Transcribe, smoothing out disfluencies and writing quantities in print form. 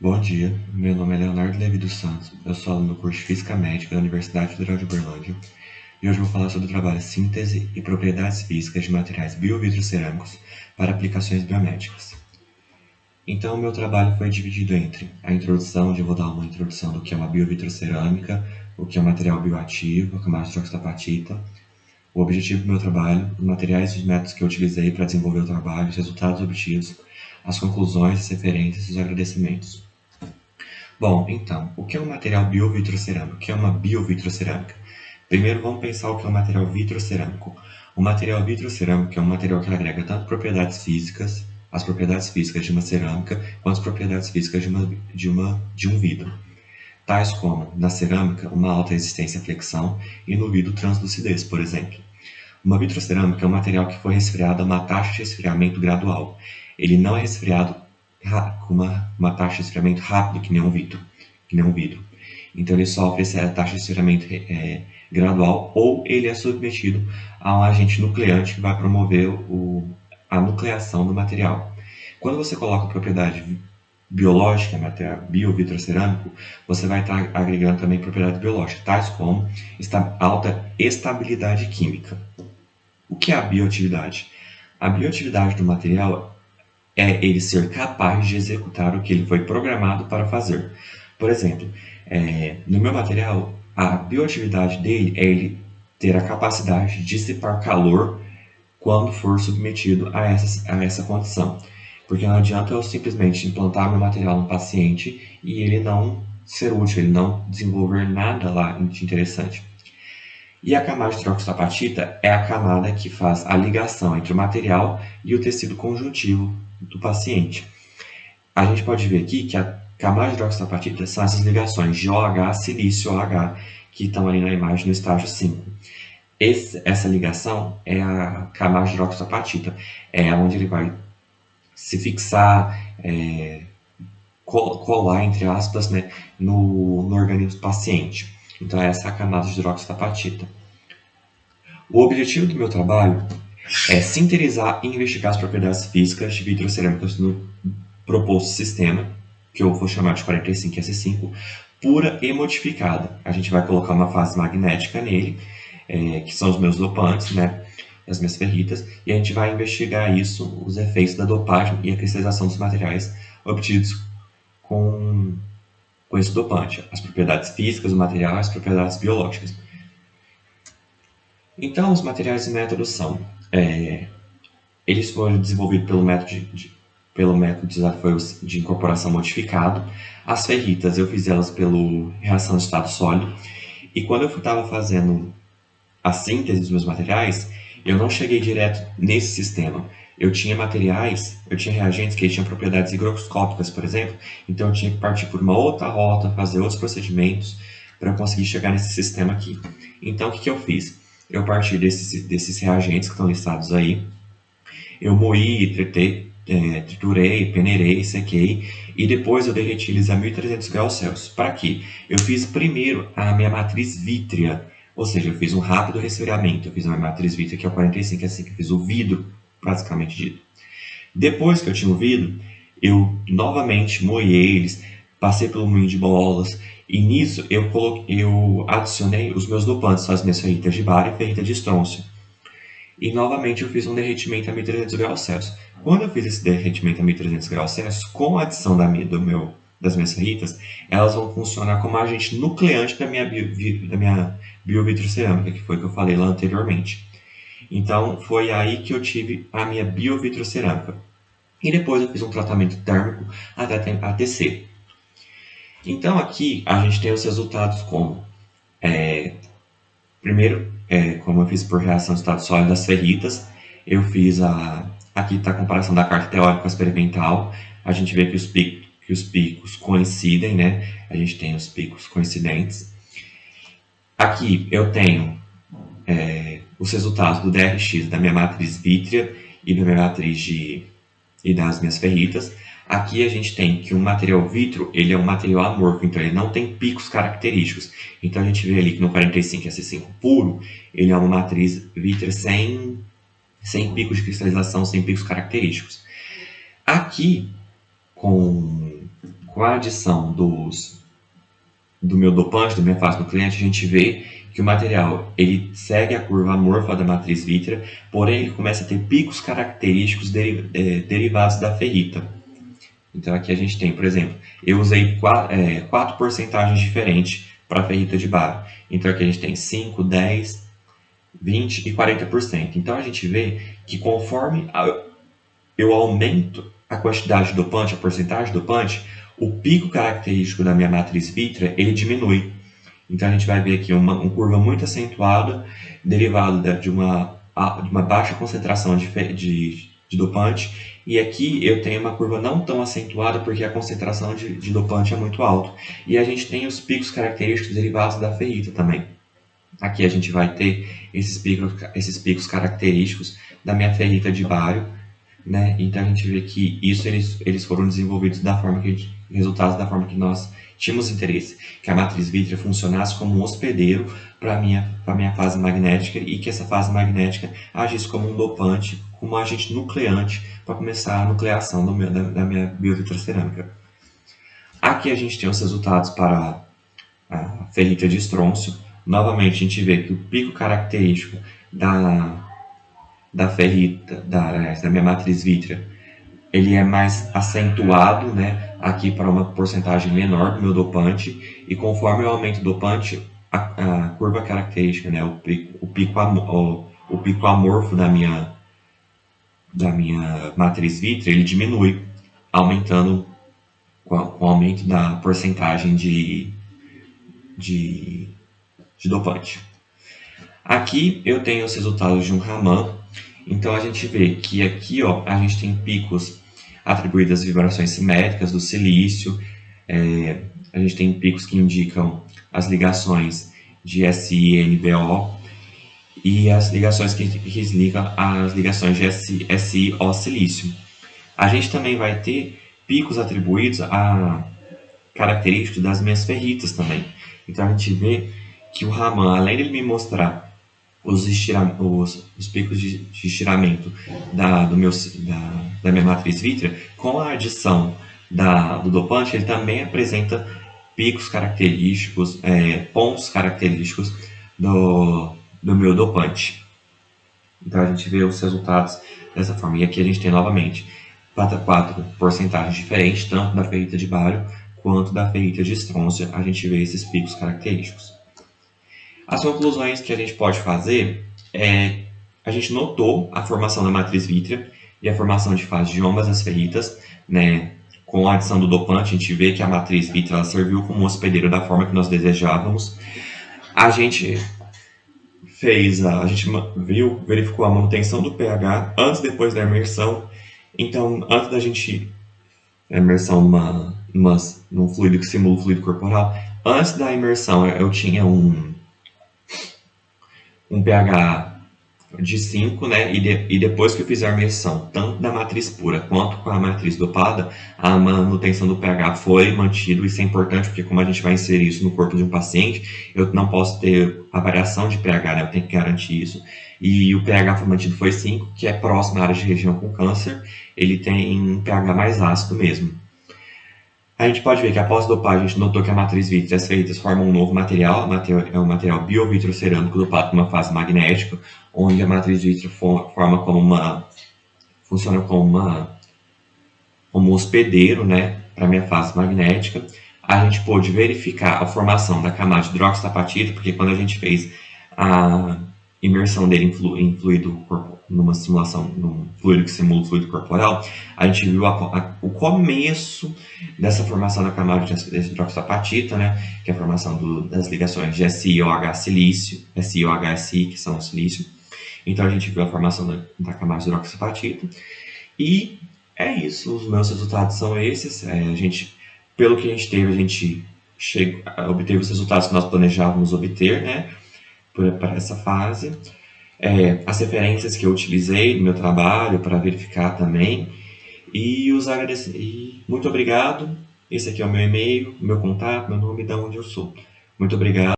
Bom dia, meu nome é Leonardo Levi dos Santos, eu sou aluno do curso de Física Médica da Universidade Federal de Uberlândia e hoje vou falar sobre o trabalho Síntese e Propriedades Físicas de Materiais Biovitrocerâmicos para Aplicações Biomédicas. Então, o meu trabalho foi dividido entre a introdução, onde eu vou dar uma introdução do que é uma biovitrocerâmica, o que é um material bioativo, a camada de oxidapatita, o objetivo do meu trabalho, os materiais e os métodos que eu utilizei para desenvolver o trabalho, os resultados obtidos, as conclusões, as referências e os agradecimentos. Bom, então, o que é um material biovitrocerâmico? O que é uma biovitrocerâmica? Primeiro, vamos pensar o que é um material vitrocerâmico. O material vitrocerâmico é um material que agrega tanto propriedades físicas, as propriedades físicas de uma cerâmica, quanto as propriedades físicas de um vidro. Tais como, na cerâmica, uma alta resistência à flexão e no vidro translucidez, por exemplo. Uma vitrocerâmica é um material que foi resfriado a uma taxa de resfriamento gradual. Ele não é resfriado com uma taxa de resfriamento rápido, que nem um vidro. Então ele sofre essa taxa de resfriamento gradual ou ele é submetido a um agente nucleante que vai promover a nucleação do material. Quando você coloca propriedade biológica, material biovitrocerâmico, você vai estar agregando também propriedades biológicas, tais como alta estabilidade química. O que é a bioatividade? A bioatividade do material é ele ser capaz de executar o que ele foi programado para fazer. Por exemplo, no meu material, a bioatividade dele é ele ter a capacidade de dissipar calor quando for submetido a essa condição. Porque não adianta eu simplesmente implantar meu material no paciente e ele não ser útil, ele não desenvolver nada lá de interessante. E a camada de hidroxapatita é a camada que faz a ligação entre o material e o tecido conjuntivo do paciente. A gente pode ver aqui que a camada de hidroxapatita são essas ligações de OH, silício OH, que estão ali na imagem no estágio 5. Essa ligação é a camada de hidroxapatita, é onde ele vai se fixar, colar, entre aspas, né, no organismo do paciente. Então, essa é a camada de hidroxapatita. O objetivo do meu trabalho é sintetizar e investigar as propriedades físicas de vitrocerâmicas no proposto sistema, que eu vou chamar de 45S5, pura e modificada. A gente vai colocar uma fase magnética nele, que são os meus dopantes, né, as minhas ferritas, e a gente vai investigar isso, os efeitos da dopagem e a cristalização dos materiais obtidos com esse dopante, as propriedades físicas do material e as propriedades biológicas. Então, os materiais e métodos são, eles foram desenvolvidos pelo método de incorporação modificado. As ferritas, eu fiz elas pela reação de estado sólido. E quando eu estava fazendo a síntese dos meus materiais, eu não cheguei direto nesse sistema. Eu tinha reagentes que tinham propriedades higroscópicas, por exemplo, então eu tinha que partir por uma outra rota, fazer outros procedimentos para conseguir chegar nesse sistema aqui. Então, o que eu fiz? Eu parti desses reagentes que estão listados aí, eu moí, triturei, peneirei, sequei e depois eu derreti eles a 1300 graus Celsius. Para quê? Eu fiz primeiro a minha matriz vítrea, ou seja, eu fiz um rápido resfriamento. Eu fiz a minha matriz vítrea, que é o 45, assim, que eu fiz o vidro, basicamente dito. Depois que eu tinha o vidro, eu novamente moí eles, passei pelo moinho de bolas, e nisso eu adicionei os meus dopantes, as minhas ferritas de bário e ferrita de estrôncio. E novamente eu fiz um derretimento a 1300 graus Celsius. Quando eu fiz esse derretimento a 1300 graus Celsius, com a adição das minhas ferritas, elas vão funcionar como agente nucleante da minha biovitrocerâmica, que foi o que eu falei lá anteriormente. Então, foi aí que eu tive a minha biovitrocerâmica. E depois eu fiz um tratamento térmico até ATC. Então, aqui a gente tem os resultados como... Primeiro, como eu fiz por reação de estado sólido das ferritas, eu fiz aqui está a comparação da carta teórica com a experimental. A gente vê que os picos coincidem, né? A gente tem os picos coincidentes. Aqui eu tenho os resultados do DRX da minha matriz vítrea e da minha matriz e das minhas ferritas. Aqui a gente tem que um material vitro, ele é um material amorfo, então ele não tem picos característicos. Então a gente vê ali que no 45S5 puro, ele é uma matriz vítrea sem picos de cristalização, sem picos característicos. Aqui, com com a adição do meu dopante, da minha fase nucleante, a gente vê que o material ele segue a curva amorfa da matriz vítrea, porém ele começa a ter picos característicos derivados da ferrita. Então aqui a gente tem, por exemplo, eu usei 4 porcentagens diferentes para a ferrita de bário. Então aqui a gente tem 5, 10, 20 e 40%. Então a gente vê que conforme eu aumento a quantidade de dopante, a porcentagem de dopante, o pico característico da minha matriz vítrea ele diminui. Então a gente vai ver aqui uma curva muito acentuada, derivada de uma baixa concentração de dopante, e aqui eu tenho uma curva não tão acentuada porque a concentração de dopante é muito alta. E a gente tem os picos característicos derivados da ferrita também. Aqui a gente vai ter esses picos característicos da minha ferrita de bário, né? Então a gente vê que isso eles foram desenvolvidos resultados da forma que nós tínhamos interesse, que a matriz vítrea funcionasse como um hospedeiro para a minha fase magnética e que essa fase magnética agisse como um dopante, como um agente nucleante para começar a nucleação da minha biovitrocerâmica. Aqui a gente tem os resultados para a ferrita de estrôncio. Novamente a gente vê que o pico característico da ferrita, da minha matriz vítrea, ele é mais acentuado, né, aqui para uma porcentagem menor do meu dopante, e conforme eu aumento o dopante, a curva característica, né, o pico amorfo da minha matriz vítrea, ele diminui, aumentando com o aumento da porcentagem de dopante. Aqui eu tenho os resultados de um Raman. Então a gente vê que aqui a gente tem picos atribuídos às vibrações simétricas do silício, a gente tem picos que indicam as ligações de SI e NBO e as ligações que ligam as ligações de SiO silício. A gente também vai ter picos atribuídos a característicos das minhas ferritas também. Então a gente vê que o Raman, além de me mostrar os picos de estiramento da minha matriz vítrea, com a adição do dopante, ele também apresenta picos característicos, pontos característicos do meu dopante. Então a gente vê os resultados dessa forma. E aqui a gente tem novamente 4 porcentagens diferentes, tanto da ferrita de bário quanto da ferrita de estrôncio. A gente vê esses picos característicos. As conclusões que a gente pode fazer é: a gente notou a formação da matriz vítrea e a formação de fases de ambas as ferritas, né? Com a adição do dopante, a gente vê que a matriz vítrea ela serviu como um hospedeiro da forma que nós desejávamos. A gente verificou a manutenção do pH antes e depois da imersão. Então, antes da gente imersão num fluido que simula o fluido corporal, antes da imersão eu tinha um pH de 5, né? E depois que eu fiz a imersão, tanto da matriz pura quanto com a matriz dopada, a manutenção do pH foi mantido. Isso é importante porque, como a gente vai inserir isso no corpo de um paciente, eu não posso ter a variação de pH, né? Eu tenho que garantir isso. E o pH foi mantido, foi 5, que é próximo à área de região com câncer. Ele tem um pH mais ácido mesmo. A gente pode ver que após dopar, a gente notou que a matriz vítrea e as ferritas formam um novo material, é um material biovitrocerâmico dopado com uma fase magnética, onde a matriz vítrea funciona como um hospedeiro, né, para a minha fase magnética. A gente pôde verificar a formação da camada de hidroxapatita, porque quando a gente fez a imersão dele em fluido corporal, numa simulação, num fluido que simula o fluido corporal, a gente viu o começo dessa formação da camada de hidroxapatita, né, que é a formação das ligações de SiOH silício, SiOH-Si, que são o silício. Então a gente viu a formação da camada de hidroxapatita. E é isso, os meus resultados são esses. Pelo que a gente teve, a gente obteve os resultados que nós planejávamos obter, né, para essa fase. As referências que eu utilizei no meu trabalho para verificar também. E muito obrigado. Esse aqui é o meu e-mail, meu contato, meu nome e de onde eu sou. Muito obrigado.